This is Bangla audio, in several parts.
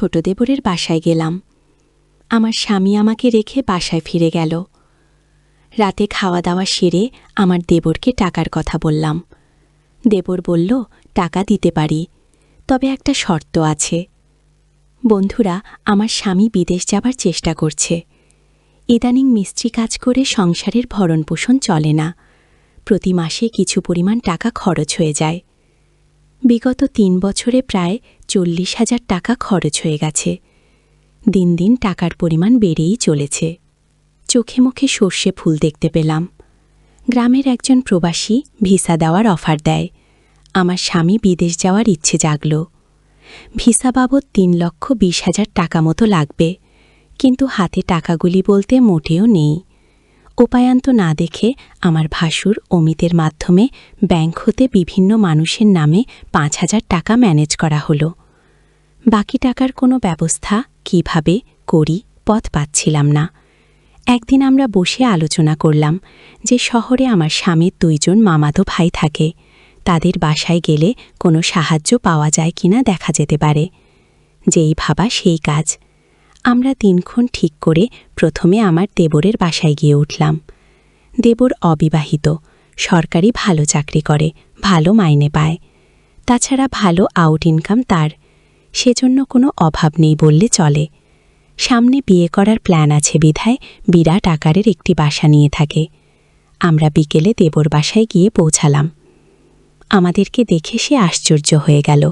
ছোট দেবরের বাসায় গেলাম। আমার স্বামী আমাকে রেখে বাসায় ফিরে গেল। রাতে খাওয়া দাওয়া সেরে আমার দেবরকে টাকার কথা বললাম। দেবর বলল, টাকা দিতে পারি, তবে একটা শর্ত আছে। বন্ধুরা, আমার স্বামী বিদেশ যাবার চেষ্টা করছে। ইদানিং মিস্ত্রি কাজ করে সংসারের ভরণপোষণ চলে না। প্রতি মাসে কিছু পরিমাণ টাকা খরচ হয়ে যায়। বিগত ৩ বছরে প্রায় ৪০,০০০ টাকা খরচ হয়ে গেছে। দিন দিন টাকার পরিমাণ বেড়েই চলেছে। চোখে মুখে সর্ষে ফুল দেখতে পেলাম। গ্রামের একজন প্রবাসী ভিসা দেওয়ার অফার দেয়। আমার স্বামী বিদেশ যাওয়ার ইচ্ছে জাগল। ভিসা বাবদ ৩,২০,০০০ টাকা মতো লাগবে, কিন্তু হাতে টাকাগুলি বলতে মোটেও নেই। উপায়ান্ত না দেখে আমার ভাসুর অমিতের মাধ্যমে ব্যাংক হতে বিভিন্ন মানুষের নামে ৫,০০০ টাকা ম্যানেজ করা হলো। বাকি টাকার কোনো ব্যবস্থা কিভাবে করি পথ পাচ্ছিলাম না। একদিন আমরা বসে আলোচনা করলাম যে শহরে আমার স্বামীর ২ জন মামাতো ভাই থাকে। তাদের বাসায় গেলে কোনো সাহায্য পাওয়া যায় কিনা দেখা যেতে পারে। যেই ভাবা সেই কাজ। আমরা দিনক্ষণ ঠিক করে প্রথমে আমার দেবরের বাসায় গিয়ে উঠলাম। দেবর অবিবাহিত, সরকারি ভালো চাকরি করে, ভালো মাইনে পায়। তাছাড়া ভালো আউট ইনকাম তার, সেজন্য কোনো অভাব নেই বললে চলে। সামনে বিয়ে করার প্ল্যান আছে বিধায় বিরাট আকারের একটি বাসা নিয়ে থাকে। আমরা বিকেলে দেবর বাসায় গিয়ে পৌঁছালাম। আমাদেরকে দেখে সে আশ্চর্য হয়ে গেল।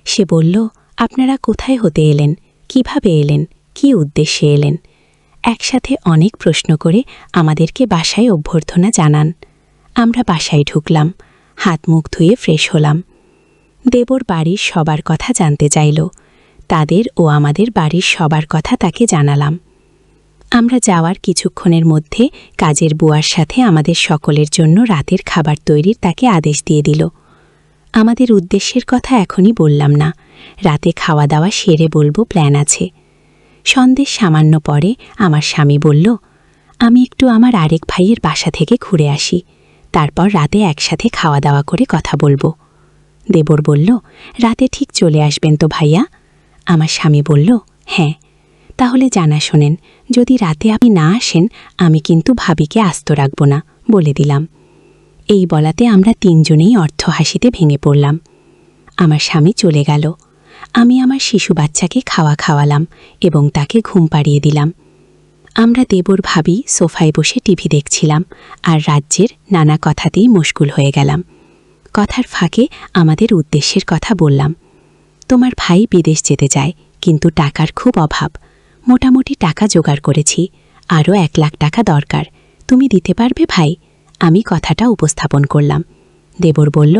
সে বলল, আপনারা কোথায় হতে এলেন, কিভাবে এলেন, কি উদ্দেশ্যে এলেন? একসাথে অনেক প্রশ্ন করে আমাদেরকে বাসায় অভ্যর্থনা জানান। আমরা বাসায় ঢুকলাম, হাত মুখ ধুয়ে ফ্রেশ হলাম। দেবর বাড়ির সবার কথা জানতে চাইল। তাদের ও আমাদের বাড়ির সবার কথা তাকে জানালাম। আমরা যাওয়ার কিছুক্ষণের মধ্যে কাজের বুয়ার সাথে আমাদের সকলের জন্য রাতের খাবার তৈরির তাকে আদেশ দিয়ে দিল। আমাদের উদ্দেশ্যের কথা এখনই বললাম না, রাতে খাওয়া দাওয়া সেরে বলবো, প্ল্যান আছে। সন্ধ্যের সামান্য পরে আমার স্বামী বলল, আমি একটু আমার আরেক ভাইয়ের বাসা থেকে ঘুরে আসি, তারপর রাতে একসাথে খাওয়া দাওয়া করে কথা বলবো। দেবর বলল, রাতে ঠিক চলে আসবেন তো ভাইয়া? আমার স্বামী বলল, হ্যাঁ। তাহলে জানা শোনেন, যদি রাতে আপনি না আসেন আমি কিন্তু ভাবিকে আস্ত রাখব না, বলে দিলাম। এই বলাতে আমরা ৩ জনেই অর্থ হাসিতে ভেঙে পড়লাম। আমার স্বামী চলে গেল। আমি আমার শিশু বাচ্চাকে খাওয়ালাম এবং তাকে ঘুম পাড়িয়ে দিলাম। আমরা দেবর ভাবি সোফায় বসে টিভি দেখছিলাম আর রাজ্যের নানা কথাতেই মশগুল হয়ে গেলাম। কথার ফাঁকে আমাদের উদ্দেশ্যের কথা বললাম। তোমার ভাই বিদেশ যেতে চায়, কিন্তু টাকার খুব অভাব। মোটামুটি টাকা জোগাড় করেছি, আরও ১,০০,০০০ টাকা দরকার। তুমি দিতে পারবে ভাই? আমি কথাটা উপস্থাপন করলাম। দেবর বলল,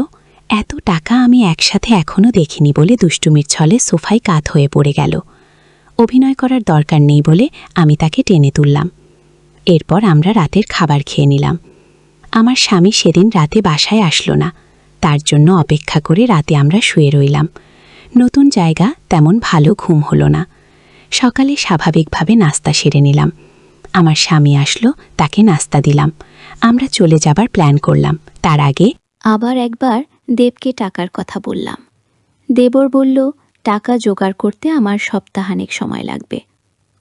এত টাকা আমি একসাথে এখনও দেখিনি বলে দুষ্টুমির ছলে সোফায় কাত হয়ে পড়ে গেল। অভিনয় করার দরকার নেই বলে আমি তাকে টেনে তুললাম। এরপর আমরা রাতের খাবার খেয়ে নিলাম। আমার স্বামী সেদিন রাতে বাসায় আসলো না, তার জন্য অপেক্ষা করে রাতে আমরা শুয়ে রইলাম। নতুন জায়গা, তেমন ভালো ঘুম হলো না। সকালে স্বাভাবিকভাবে নাস্তা সেরে নিলাম। আমার স্বামী আসলো, তাকে নাস্তা দিলাম। আমরা চলে যাবার প্ল্যান করলাম। তার আগে আবার একবার দেবকে টাকার কথা বললাম। দেবর বলল, টাকা জোগাড় করতে আমার সপ্তাহানেক সময় লাগবে।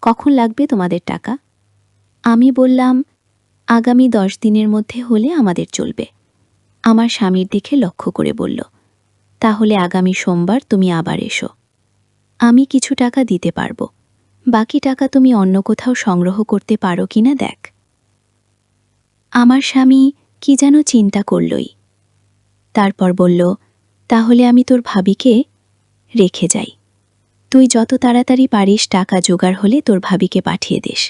কখন লাগবে তোমাদের টাকা? আমি বললাম, আগামী 10 দিনের মধ্যে হলে আমাদের চলবে। আমার স্বামীর দিকে লক্ষ্য করে বলল, তাহলে আগামী সোমবার তুমি আবার এসো। আমি কিছু টাকা দিতে পারবো, বাকি টাকা তুমি অন্য কোথাও সংগ্রহ করতে পারো কিনা দেখ। আমার স্বামী কি যেন চিন্তা করলই। তারপর বলল, তাহলে আমি তোর ভাবিকে রেখে যাই। তুই যত তাড়াতাড়ি পারিস টাকা জোগাড় হলে তোর ভাবিকে পাঠিয়ে দিস।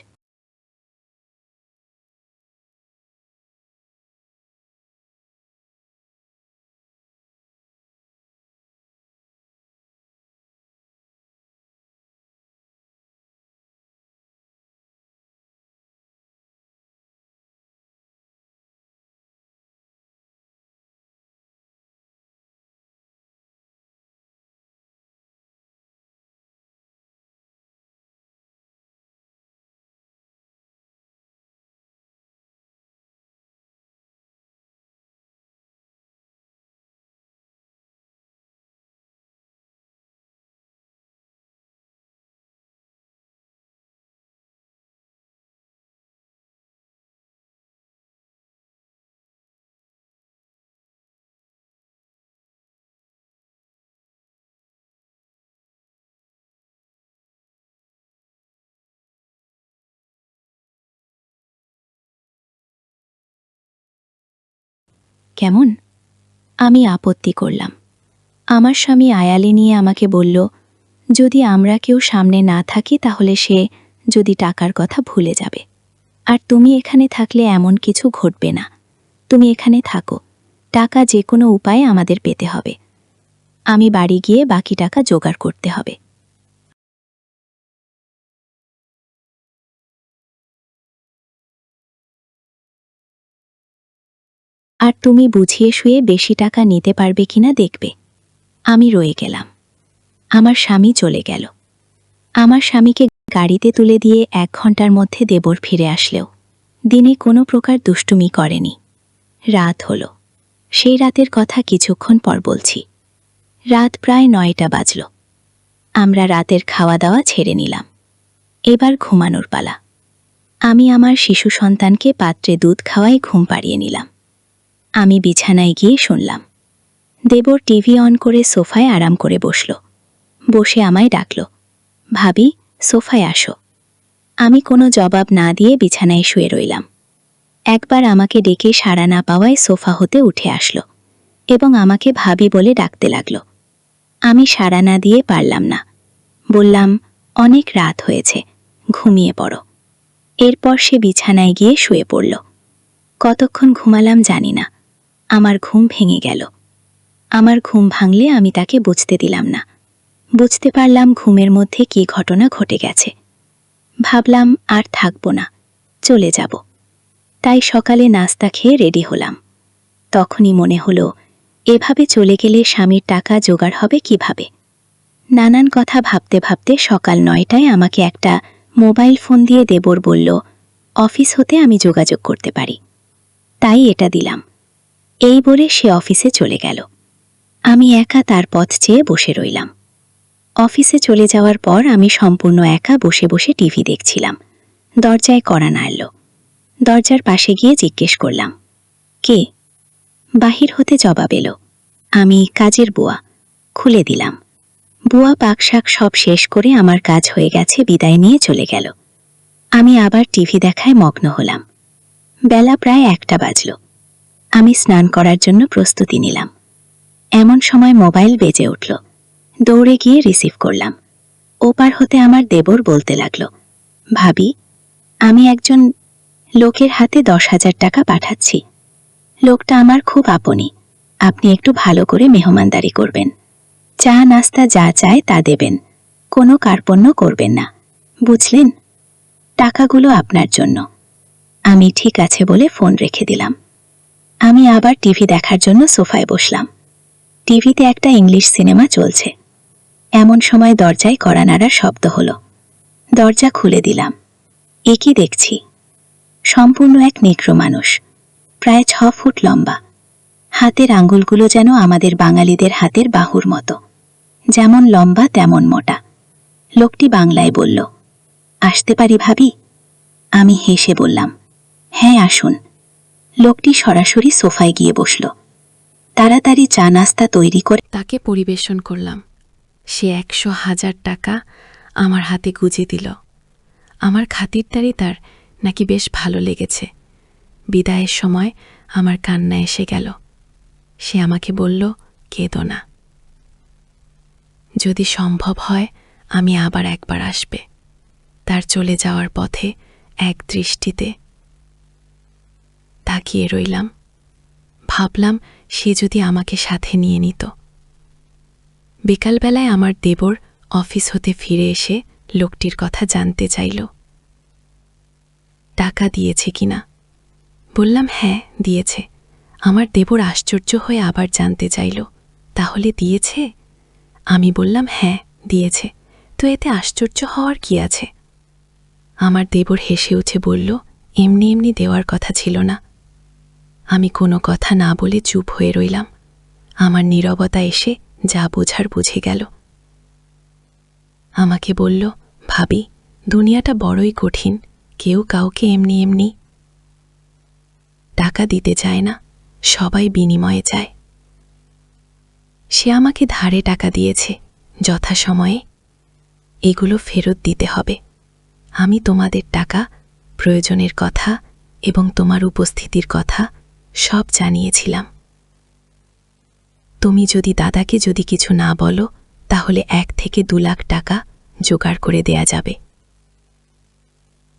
কেমন? আমি আপত্তি করলাম। আমার স্বামী আয়ালে নিয়ে আমাকে বলল, যদি আমরা কেউ সামনে না থাকি তাহলে সে যদি টাকার কথা ভুলে যাবে। আর তুমি এখানে থাকলে এমন কিছু ঘটবে না। তুমি এখানে থাকো, টাকা যে কোনো উপায়ে আমাদের পেতে হবে। আমি বাড়ি গিয়ে বাকি টাকা জোগাড় করতে হবে। আর তুমি বুঝিয়ে শুয়ে বেশি টাকা নিতে পারবে কিনা দেখবে। আমি রয়ে গেলাম। আমার স্বামী চলে গেল। আমার স্বামীকে গাড়িতে তুলে দিয়ে 1 ঘন্টার মধ্যে দেবর ফিরে আসলেও দিনে কোনো প্রকার দুষ্টুমি করেনি। রাত হল। সেই রাতের কথা কিছুক্ষণ পর বলছি। রাত প্রায় 9টা বাজল। আমরা রাতের খাওয়া দাওয়া ছেড়ে নিলাম। এবার ঘুমানোর পালা। আমি আমার শিশু সন্তানকে পাত্রে দুধ খাওয়াই ঘুম পাড়িয়ে নিলাম। আমি বিছানায় গিয়ে শুনলাম দেবর টিভি অন করে সোফায় আরাম করে বসল। বসে আমায় ডাকল, ভাবি, সোফায় আসো। আমি কোনো জবাব না দিয়ে বিছানায় শুয়ে রইলাম। একবার আমাকে ডেকে সাড়া না পাওয়ায় সোফা হতে উঠে আসলো এবং আমাকে ভাবি বলে ডাকতে লাগল। আমি সাড়া না দিয়ে পারলাম না। বললাম, অনেক রাত হয়েছে, ঘুমিয়ে পড়ো। এরপর সে বিছানায় গিয়ে শুয়ে পড়ল। কতক্ষণ ঘুমালাম জানি না। আমার ঘুম ভেঙে গেল। আমার ঘুম ভাঙলে আমি তাকে বুঝতে দিলাম না। বুঝতে পারলাম ঘুমের মধ্যে কী ঘটনা ঘটে গেছে। ভাবলাম আর থাকব না, চলে যাব। তাই সকালে নাস্তা খেয়ে রেডি হলাম। তখনই মনে হলো, এভাবে চলে গেলে স্বামীর টাকা জোগাড় হবে কিভাবে। নানান কথা ভাবতে ভাবতে সকাল 9টায় আমাকে একটা মোবাইল ফোন দিয়ে দেবর বলল, অফিস হতে আমি যোগাযোগ করতে পারি। তাই এটা দিলাম। এই বলে সে অফিসে চলে গেল। আমি একা তার পথ চেয়ে বসে রইলাম। অফিসে চলে যাওয়ার পর আমি সম্পূর্ণ একা বসে বসে টিভি দেখছিলাম। দরজায় কড়া নাড়ল। দরজার পাশে গিয়ে জিজ্ঞেস করলাম, কে? বাহির হতে জবাব এলো, আমি কাজের বুয়া। খুলে দিলাম। বুয়া পাকশাক সব শেষ করে আমার কাজ হয়ে গেছে বিদায় নিয়ে চলে গেল। আমি আবার টিভি দেখায় মগ্ন হলাম। বেলা প্রায় 1টা বাজল। আমি স্নান করার জন্য প্রস্তুতি নিলাম। এমন সময় মোবাইল বেজে উঠল। দৌড়ে গিয়ে রিসিভ করলাম। ওপার হতে আমার দেবর বলতে লাগল, ভাবি, আমি একজন লোকের হাতে 10,000 টাকা পাঠাচ্ছি। লোকটা আমার খুব আপনি। আপনি একটু ভালো করে মেহমানদারি করবেন। চা নাস্তা যা চায় তা দেবেন। কোনো কার্পণ্য করবেন না, বুঝলেন? টাকাগুলো আপনার জন্য। আমি ঠিক আছে বলে ফোন রেখে দিলাম। আমি আবার টিভি দেখার জন্য সোফায় বসলাম। টিভিতে একটা ইংলিশ সিনেমা চলছে। এমন সময় দরজায় কড়া নাড়ার শব্দ হলো। দরজা খুলে দিলাম। এ কি দেখছি? সম্পূর্ণ এক নেগ্রো মানুষ, প্রায় 6 ফুট লম্বা। হাতের আঙ্গুলগুলো যেন আমাদের বাঙালিদের হাতের বাহুর মতো, যেমন লম্বা তেমন মোটা। লোকটি বাংলায় বলল, আসতে পারি ভাবি? আমি হেসে বললাম, হ্যাঁ আসুন। লোকটি সরাসরি সোফায় গিয়ে বসল। তাড়াতাড়ি চা নাস্তা তৈরি করে তাকে পরিবেশন করলাম। সে 100,000 টাকা আমার হাতে গুজে দিল। আমার খাতিরদারি তার নাকি বেশ ভালো লেগেছে। বিদায়ের সময় আমার কান্না এসে গেল। সে আমাকে বলল, কেঁদো না। যদি সম্ভব হয় আমি আবার একবার আসবে। তার চলে যাওয়ার পথে এক দৃষ্টিতে তাকিয়ে রইলাম। ভাবলাম সে যদি আমাকে সাথে নিয়ে নিত। বিকালবেলায় আমার দেবর অফিস হতে ফিরে এসে লোকটির কথা জানতে চাইল। টাকা দিয়েছে কিনা? বললাম, হ্যাঁ দিয়েছে। আমার দেবর আশ্চর্য হয়ে আবার জানতে চাইল, তাহলে দিয়েছে? আমি বললাম, হ্যাঁ দিয়েছে। তো এতে আশ্চর্য হওয়ার কি আছে? আমার দেবর হেসে উঠে বলল, এমনি এমনি দেওয়ার কথা ছিল না। আমি কোনো কথা না বলে চুপ হয়ে রইলাম। আমার নীরবতা এসে যা বোঝার বুঝে গেল। আমাকে বলল, ভাবি, দুনিয়াটা বড়ই কঠিন। কেউ কাউকে এমনি এমনি টাকা দিতে চায় না, সবাই বিনিময়ে চায়। সে আমাকে ধারে টাকা দিয়েছে যথাসময়ে। এগুলো ফেরত দিতে হবে। আমি তোমাদের টাকা, প্রয়োজনের কথা এবং তোমার উপস্থিতির কথা সব জানিয়েছিলাম। তুমি যদি দাদাকে যদি কিছু না বলো তাহলে 1 থেকে 2 লাখ টাকা জোগাড় করে দেয়া যাবে।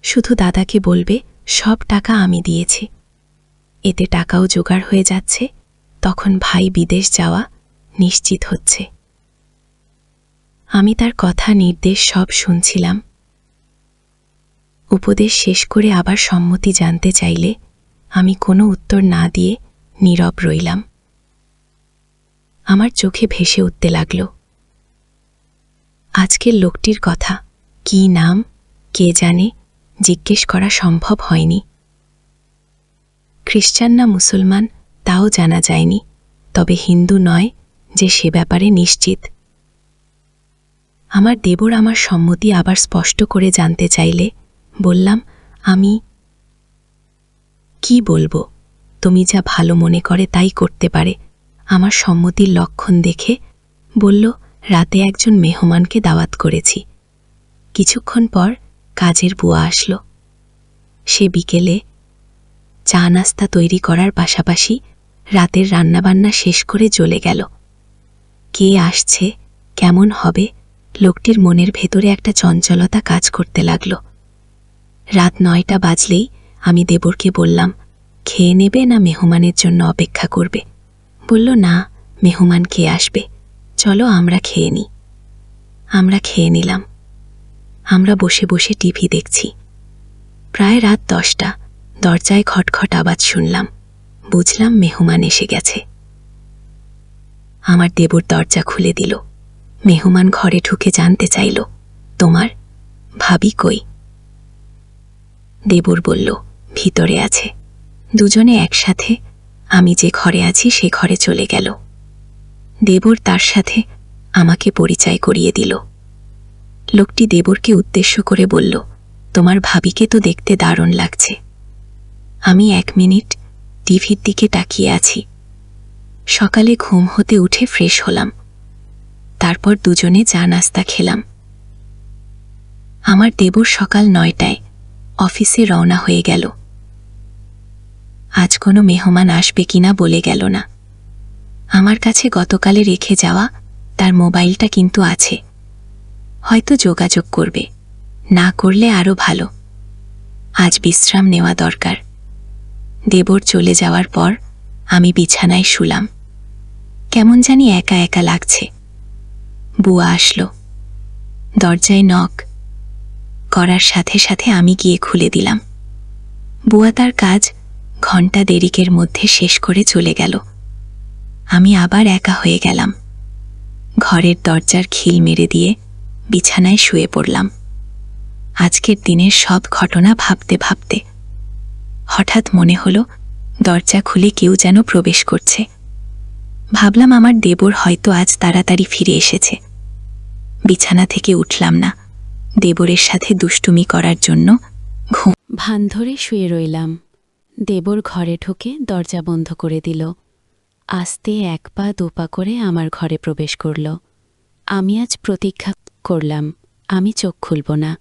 শুধু দাদাকে বলবে সব টাকা আমি দিয়েছি। এতে টাকাও জোগাড় হয়ে যাচ্ছে, তখন ভাই বিদেশ যাওয়া নিশ্চিত হচ্ছে। আমি তার কথা নির্দেশ সব শুনছিলাম। উপদেশ শেষ করে আবার সম্মতি জানতে চাইলে আমি কোনো উত্তর না দিয়ে নীরব রইলাম। আমার চোখে ভেসে উঠতে লাগল আজকের লোকটির কথা। কি নাম কে জানে, জিজ্ঞেস করা সম্ভব হয়নি। খ্রিস্টান না মুসলমান তাও জানা যায়নি, তবে হিন্দু নয় যে সে ব্যাপারে নিশ্চিত। আমার দেবর আমার সম্মতি আবার স্পষ্ট করে জানতে চাইলে বললাম, আমি কি বলবো, তুমি যা ভালো মনে করে তাই করতে পারে। আমার সম্মতির লক্ষণ দেখে বলল, রাতে একজন মেহমানকে দাওয়াত করেছি। কিছুক্ষণ পর কাজের বুয়া আসলো। সে বিকেলে চা নাস্তা তৈরি করার পাশাপাশি রাতের রান্নাবান্না শেষ করে চলে গেল। কে আসছে, কেমন হবে, লোকটির মনের ভেতরে একটা চঞ্চলতা কাজ করতে লাগল। রাত 9টা বাজলেই আমি দেবরকে বললাম, খেয়ে নেবে না মেহমানের জন্য অপেক্ষা করবে? বলল, না, মেহমান কে আসবে, চলো আমরা খেয়ে নিই। আমরা খেয়ে নিলাম। আমরা বসে বসে টিভি দেখছি। প্রায় রাত 10টা। দরজায় খটখট আওয়াজ শুনলাম। বুঝলাম মেহমান এসে গেছে। আমার দেবর দরজা খুলে দিল। মেহমান ঘরে ঢুকে জানতে চাইল, তোমার ভাবি কই? দেবর বলল, ভিতরে আছে। দুজনে একসাথে আমি যে ঘরে আছি সে ঘরে চলে গেল। দেবর তার সাথে আমাকে পরিচয় করিয়ে দিল। লোকটি দেবরকে উদ্দেশ্য করে বলল, তোমার ভাবিকে তো দেখতে দারুণ লাগছে। আমি 1 মিনিট টিভির দিকে তাকিয়ে আছি। সকালে ঘুম হতে উঠে ফ্রেশ হলাম। তারপর দুজনে চা নাস্তা খেলাম। আমার দেবর সকাল 9টায় অফিসে রওনা হয়ে গেল। আজ কোনো মেহমান আসবে কিনা বলে গেল না। আমার কাছে গতকালে রেখে যাওয়া তার মোবাইলটা কিন্তু আছে, হয়তো যোগাযোগ করবে, না করলে আরও ভালো। আজ বিশ্রাম নেওয়া দরকার। দেবর চলে যাওয়ার পর আমি বিছানায় শুলাম। কেমন জানি একা একা লাগছে। বুয়া আসলো। দরজায় নক করার সাথে সাথে আমি গিয়ে খুলে দিলাম। বুয়া তার কাজ ঘণ্টা দেরিকের মধ্যে শেষ করে চলে গেল। আমি আবার একা হয়ে গেলাম। ঘরের দরজার খিল মেরে দিয়ে বিছানায় শুয়ে পড়লাম। আজকের দিনের সব ঘটনা ভাবতে ভাবতে হঠাৎ মনে হলো দরজা খুলে কেউ যেন প্রবেশ করছে। ভাবলাম আমার দেবর হয়তো আজ তাড়াতাড়ি ফিরে এসেছে। বিছানা থেকে উঠলাম না। দেবরের সাথে দুষ্টুমি করার জন্য ভান ধরে শুয়ে রইলাম। দেবর ঘরে ঢুকে দরজা বন্ধ করে দিল। আস্তে 1 পা 2 পা করে আমার ঘরে প্রবেশ করল। আমি আজ প্রতিজ্ঞা করলাম, আমি চোখ খুলব না।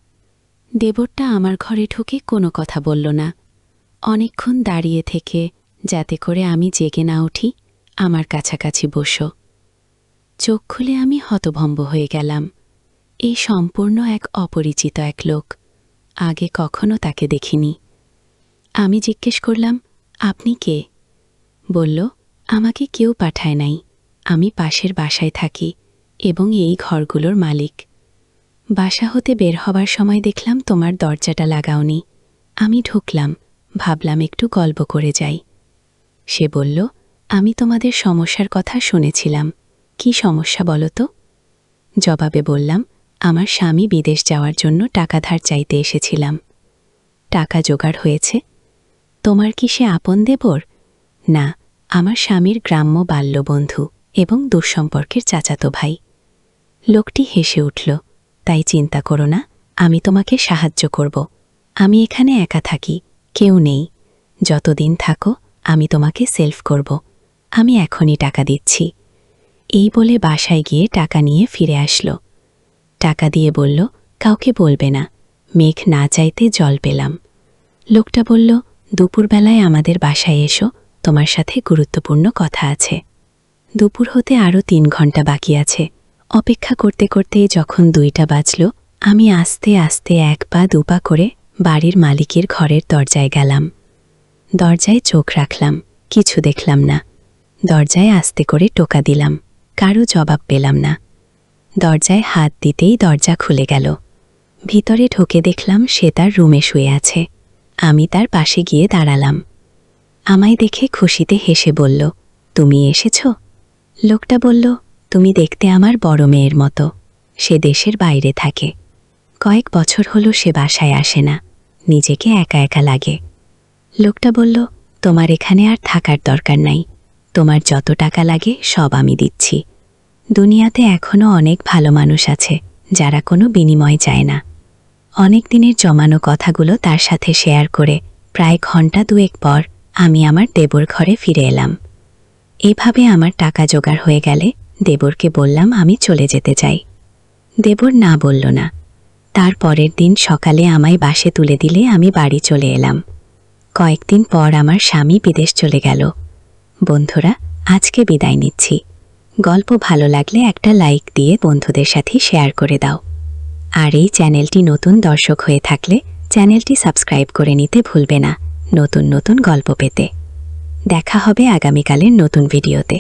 দেবরটা আমার ঘরে ঢুকে কোনো কথা বলল না। অনেকক্ষণ দাঁড়িয়ে থেকে যাতে করে আমি জেগে না উঠি আমার কাছাকাছি বসো। চোখ খুলে আমি হতভম্ব হয়ে গেলাম। এই সম্পূর্ণ এক অপরিচিত এক লোক। আগে কখনো তাকে দেখিনি। আমি জিজ্ঞেস করলাম, আপনি কে? বলল, আমাকে কেউ পাঠায় নাই, আমি পাশের বাসায় থাকি এবং এই ঘরগুলোর মালিক। বাসা হতে বের হবার সময় দেখলাম তোমার দরজাটা লাগাওনি। আমি ঢুকলাম, ভাবলাম একটু গল্প করে যাই। সে বলল, আমি তোমাদের সমস্যার কথা শুনেছিলাম। কি সমস্যা বলো তো? জবাবে বললাম, আমার স্বামী বিদেশ যাওয়ার জন্য টাকা ধার চাইতে এসেছিলাম। টাকা জোগাড় হয়েছে। তোমার কি সে আপন দেবর? না, আমার স্বামীর গ্রাম্য বাল্যবন্ধু এবং দুঃসম্পর্কের চাচাতো ভাই। লোকটি হেসে উঠল, তাই চিন্তা করো না, আমি তোমাকে সাহায্য করব। আমি এখানে একা থাকি, কেউ নেই। যতদিন থাকো আমি তোমাকে সেলফ করব। আমি এখনই টাকা দিচ্ছি। এই বলে বাসায় গিয়ে টাকা নিয়ে ফিরে আসলো। টাকা দিয়ে বলল, কাউকে বলবে না। মেঘ না চাইতে জল পেলাম। লোকটা বলল, দুপুরবেলায় আমাদের বাসায় এসো, তোমার সাথে গুরুত্বপূর্ণ কথা আছে। দুপুর হতে আরও 3 ঘন্টা বাকি আছে। অপেক্ষা করতে করতে যখন 2টা বাজল, আমি আস্তে আস্তে 1 পা 2 পা করে বাড়ির মালিকের ঘরের দরজায় গেলাম। দরজায় চোখ রাখলাম, কিছু দেখলাম না। দরজায় আস্তে করে টোকা দিলাম, কারো জবাব পেলাম না। দরজায় হাত দিতেই দরজা খুলে গেল। ভিতরে ঢুকে দেখলাম সে তার রুমে শুয়ে আছে। আমি তার পাশে গিয়ে দাঁড়ালাম। আমায় দেখে খুশিতে হেসে বলল, তুমি এসেছ? লোকটা বলল, তুমি দেখতে আমার বড় মেয়ের মতো। সে দেশের বাইরে থাকে। কয়েক বছর হলো সে বাসায় আসে না, নিজেকে একা একা লাগে। লোকটা বলল, তোমার এখানে আর থাকার দরকার নাই। তোমার যত টাকা লাগে সব আমি দিচ্ছি। দুনিয়াতে এখনও অনেক ভালো মানুষ আছে যারা কোনো বিনিময় চায় না। অনেক দিনের জমানো কথাগুলো তার সাথে শেয়ার করে প্রায় ঘন্টা 2 পর আমি আমার দেবর ঘরে ফিরে এলাম। এভাবে আমার টাকা জোগাড় হয়ে গেলে দেবরকে বললাম আমি চলে যেতে চাই। দেবর না বলল না। তার পরের দিন সকালে আমায় বাসে তুলে দিলে আমি বাড়ি চলে এলাম। কয়েকদিন পর আমার স্বামী বিদেশ চলে গেল। বন্ধুরা, আজকে বিদায় নিচ্ছি। গল্প ভালো লাগলে একটা লাইক দিয়ে বন্ধুদের সাথে শেয়ার করে দাও। আর এই চ্যানেলটি নতুন দর্শক হয়ে থাকলে চ্যানেলটি সাবস্ক্রাইব করে নিতে ভুলবে না নতুন নতুন গল্প পেতে। দেখা হবে আগামীকালের নতুন ভিডিওতে।